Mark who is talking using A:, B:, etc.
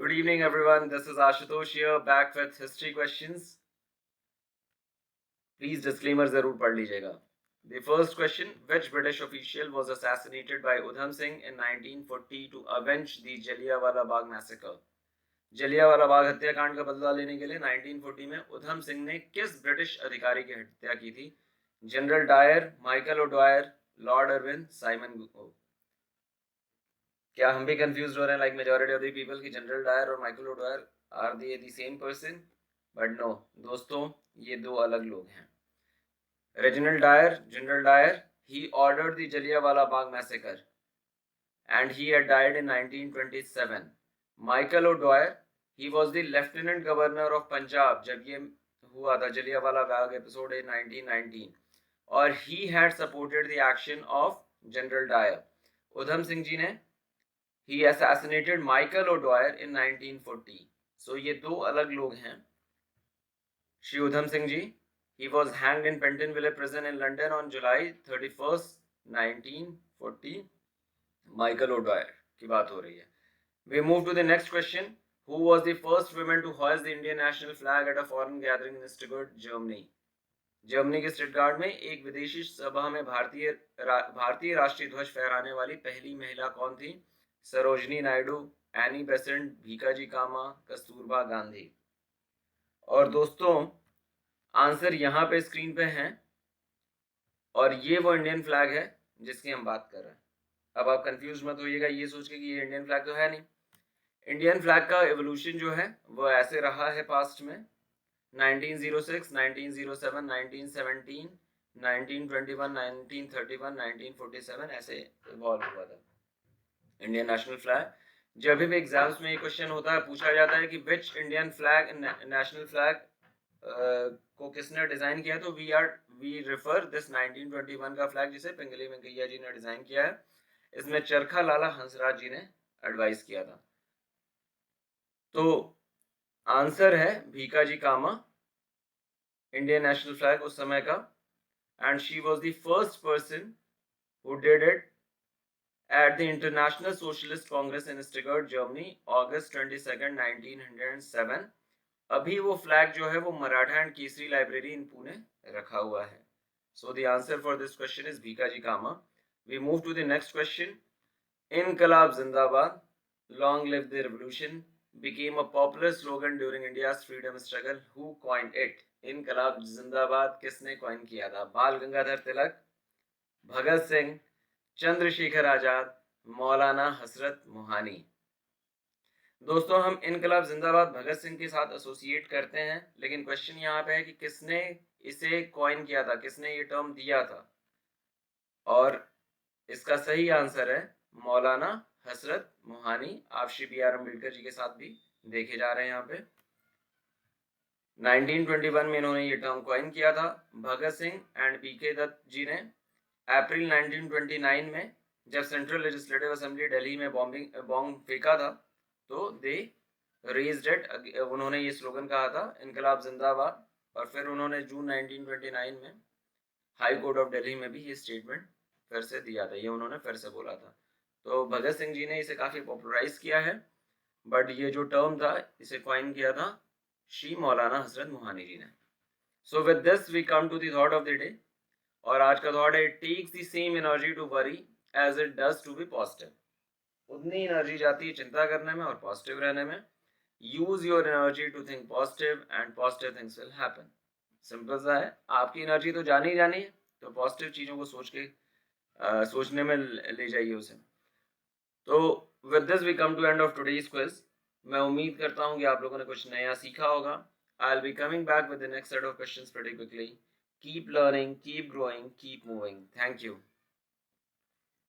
A: Good evening, everyone. This is Ashutosh here, back with history questions. Please disclaimer जरूर पढ़ लीजिएगा. The first question: Which British official was assassinated by Udham Singh in 1940 to avenge the Jallianwala Bagh massacre? Jallianwala Bagh हत्याकांड का बदला लेने के लिए 1940 में उधम सिंह ने किस ब्रिटिश अधिकारी की हत्या की थी? General Dyer, Michael O'Dwyer, lord Irwin, Simon go. क्या हम भी कंफ्यूज हो रहे हैं like majority of the people कि जनरल डायर और Michael O'Dwyer are the same person? But no दोस्तों, ये दो अलग लोग हैं. General Dyer, he ordered the Jallianwala Bagh massacre and he had died in 1927. Michael O'Dwyer, he was the lieutenant governor of Punjab जब ये हुआ था जलियांवाला बाग एपिसोड in 1919, और he had supported the action of general Dyer. Udham Singh ji ने he assassinated Michael O'Dwyer in 1940. So ये दो अलग लोग हैं. श्री उधम सिंह जी, he was hanged in Pentonville prison in London on July 31st, 1940. Michael O'Dwyer की बात हो रही है. We move to the next question. Who was the first woman to hoist the Indian national flag at a foreign gathering in Stuttgart, Germany? Germany के Stuttgart में एक विदेशी सभा में भारतीय राष्ट्रीय ध्वज फहराने वाली पहली महिला कौन थी? सरोजनी नायडू, एनी बेसेंट, भीकाजी कामा, कस्तूरबा गांधी. और दोस्तों आंसर यहाँ पे स्क्रीन पे हैं और ये वो इंडियन फ्लैग है जिसकी हम बात कर रहे हैं. अब आप कंफ्यूज मत होइएगा ये सोच के कि ये इंडियन फ्लैग तो है नहीं. इंडियन फ्लैग का एवोल्यूशन जो है वो ऐसे रहा है पास्ट में. 1906, 1907, 1917, 1921, 1931, 1947 ऐसे इवॉल्व हुआ था इंडियन नेशनल फ्लैग. जब भी एग्जाम्स में ये क्वेश्चन होता है, पूछा जाता है कि which Indian flag national flag को किसने डिजाइन किया, तो वी रेफर दिस 1921 का फ्लैग जिसे पिंगली वेंकैया जी ने डिजाइन किया है. इसमें चरखा लाला हंसराज जी ने एडवाइस किया था. तो आंसर है भीकाजी कामा, इंडियन नेशनल फ्लैग उस समय का. And she was the first person who did it at the International Socialist Congress in Stuttgart, Germany, August 22nd, 1907. अभी वो फ्लैग जो है वो Maratha and Kesari library in Pune रखा हुआ है. So the answer for this question is Bhikaji Kama. We move to the next question. Inqilab Zindabad, long live the revolution, became a popular slogan during India's freedom struggle. Who coined it? Inqilab Zindabad किसने coin किया था? बाल गंगाधर तिलक, भगत सिंह, चंद्रशेखर आजाद, मौलाना हसरत मोहानी. दोस्तों हम इनकलाब जिंदाबाद भगत सिंह के साथ एसोसिएट करते हैं, लेकिन क्वेश्चन यहाँ पे है कि किसने इसे कॉइन किया था, किसने ये टर्म दिया था. और इसका सही आंसर है मौलाना हसरत मोहानी. आप श्री बी आर अम्बेडकर जी के साथ भी देखे जा रहे हैं यहाँ पे. 1921 में इन्होंने ये टर्म कॉइन किया था. भगत सिंह एंड पीके दत्त जी ने अप्रैल 1929 में जब सेंट्रल लेजिस्लेटिव असेंबली दिल्ली में बॉम्ब फेंका था तो दे रेज्ड इट. उन्होंने ये स्लोगन कहा था इनकलाब जिंदाबाद. और फिर उन्होंने जून 1929 में हाई कोर्ट ऑफ दिल्ली में भी ये स्टेटमेंट फिर से दिया था. ये उन्होंने फिर से बोला था. तो भगत सिंह जी ने इसे काफ़ी पॉपुलराइज किया है, बट ये जो टर्म था इसे कॉइन किया था श्री मौलाना हसरत मोहानी जी ने. So with this we come to the thought of the day. और आज का थॉट है it takes the same energy to worry as it does to be positive. उतनी एनर्जी जाती है चिंता करने में और पॉजिटिव रहने में. Use your energy to think positive and positive things will happen. Simple सा है. आपकी एनर्जी तो जानी ही जानी है, तो पॉजिटिव चीज़ों को सोचने में ले जाइए उसे. तो with this we come to end of today's quiz. मैं उम्मीद करता हूँ कि आप लोगों ने कुछ नया सीखा होगा. I will be coming back with the next set of questions pretty quickly. Keep learning, keep growing, keep moving. Thank you.